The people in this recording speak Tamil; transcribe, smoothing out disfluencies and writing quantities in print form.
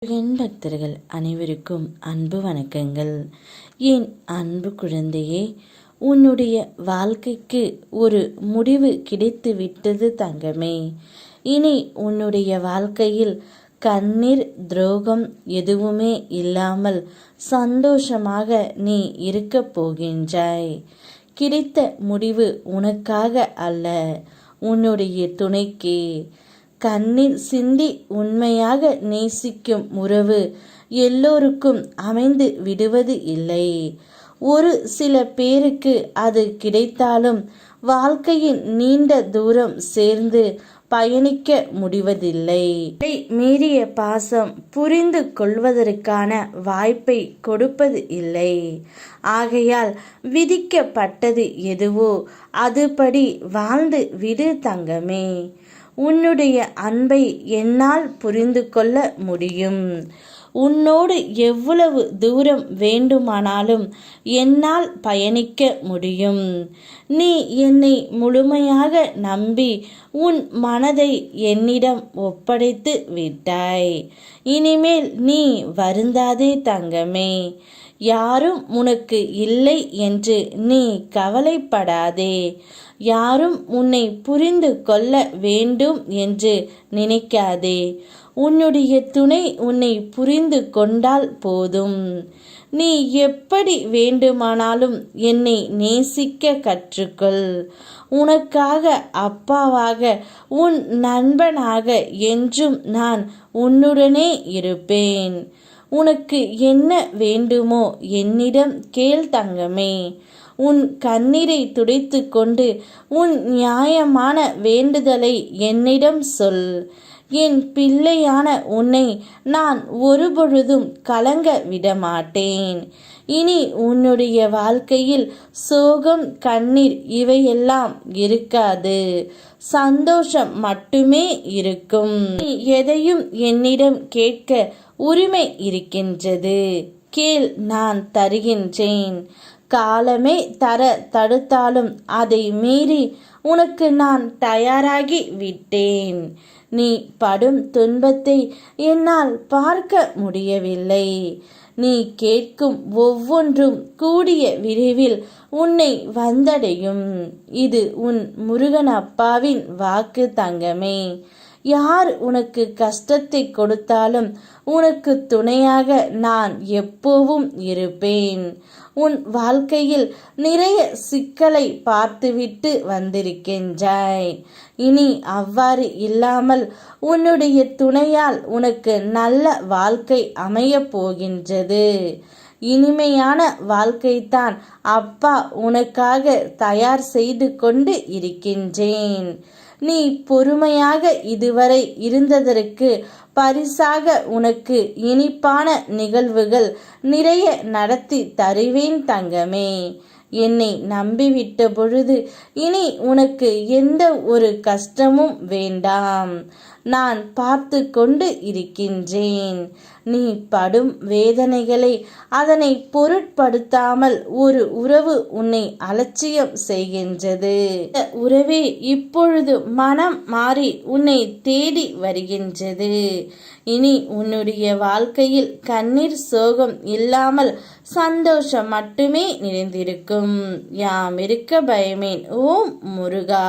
என் பக்தர்கள் அனைவருக்கும் அன்பு வணக்கங்கள். என் அன்பு குழந்தையே, உன்னுடைய வாழ்க்கைக்கு ஒரு முடிவு கிடைத்து விட்டது தங்கமே. இனி உன்னுடைய வாழ்க்கையில் கண்ணீர் துரோகம் எதுவுமே இல்லாமல் சந்தோஷமாக நீ இருக்கப் போகின்றாய். கிடைத்த முடிவு உனக்காக அல்ல, உன்னுடைய துணைக்கே. கண்ணீர் சிந்தி உண்மையாக நேசிக்கும் உறவு எல்லோருக்கும் அமைந்து விடுவது இல்லை. ஒரு சில பேருக்கு அது கிடைத்தாலும் வாழ்க்கையின் நீண்ட தூரம் சேர்ந்து பயணிக்க முடிவதில்லை. மீறிய பாசம் புரிந்து கொள்வதற்கான வாய்ப்பை கொடுப்பது இல்லை. ஆகையால் விதிக்கப்பட்டது எதுவோ அதுபடி வாழ்ந்து விடு தங்கமே. உன்னுடைய அன்பை என்னால் புரிந்து கொள்ள முடியும். உன்னோடு எவ்வளவு தூரம் வேண்டுமானாலும் என்னால் பயணிக்க முடியும். நீ என்னை முழுமையாக நம்பி உன் மனதை என்னிடம் ஒப்படைத்து விட்டாய். இனிமேல் நீ வருந்தாதே தங்கமே. யாரும் உனக்கு இல்லை என்று நீ கவலைப்படாதே. யாரும் உன்னை புரிந்து கொள்ள வேண்டும் என்று நினைக்காதே. உன்னுடைய துணை உன்னை புரிந்து கொண்டால் போதும். நீ எப்படி வேண்டுமானாலும் என்னை நேசிக்க கற்றுக்கொள். உனக்காக அப்பாவாக, உன் நண்பனாக என்றும் நான் உன்னுடனே இருப்பேன். உனக்கு என்ன வேண்டுமோ என்னிடம் கேள் தங்கமே. உன் கண்ணீரை துடைத்து கொண்டு உன் நியாயமான வேண்டுதலை என்னிடம் சொல். என் பிள்ளையான உன்னை நான் ஒருபொழுதும் கலங்க விடமாட்டேன். இனி உன்னுடைய வாழ்க்கையில் சோகம், கண்ணீர் இவையெல்லாம் இருக்காது. சந்தோஷம் மட்டுமே இருக்கும். நீ எதையும் என்னிடம் கேட்க உரிமை இருக்கின்றது. கேள், நான் தருகின்றேன். காலமே தர தடுத்தாலும் அதை மீறி உனக்கு நான் தயாராகி விட்டேன். நீ படும் துன்பத்தை என்னால் பார்க்க முடியவில்லை. நீ கேட்கும் ஒவ்வொன்றும் கூடிய விரைவில் உன்னை வந்தடையும். இது உன் முருகன் அப்பாவின் வாக்கு தங்கமே. யார் உனக்கு கஷ்டத்தை கொடுத்தாலும் உனக்கு துணையாக நான் எப்போவும் இருப்பேன். உன் வாழ்க்கையில் நிறைய சிக்கலை பார்த்துவிட்டு வந்திருக்கின்றாய். இனி அவ்வாறு இல்லாமல் உன்னுடைய துணையால் உனக்கு நல்ல வாழ்க்கை அமையப் போகின்றது. இனிமையான வாழ்க்கைத்தான் அப்பா உனக்காக தயார் செய்து கொண்டு இருக்கின்றேன். நீ பொறுமையாக இதுவரை இருந்ததற்கு பரிசாக உனக்கு இனிப்பான நிகழ்வுகள் நிறைய நடத்தி தருவேன் தங்கமே. என்னை நம்பிவிட்ட பொழுது இனி உனக்கு எந்த ஒரு கஷ்டமும் வேண்டாம். நான் பார்த்து கொண்டு இருக்கின்றேன். நீ படும் வேதனைகளை அதனை பொருட்படுத்தாமல் ஒரு உறவு உன்னை அலட்சியம் செய்கின்றது. இந்த உறவே இப்பொழுது மனம் மாறி உன்னை தேடி வருகின்றது. இனி உன்னுடைய வாழ்க்கையில் கண்ணீர் சோகம் இல்லாமல் சந்தோஷம் மட்டுமே நிறைந்திருக்கும். யாம் இருக்க பயமேன். ஓம் முருகா.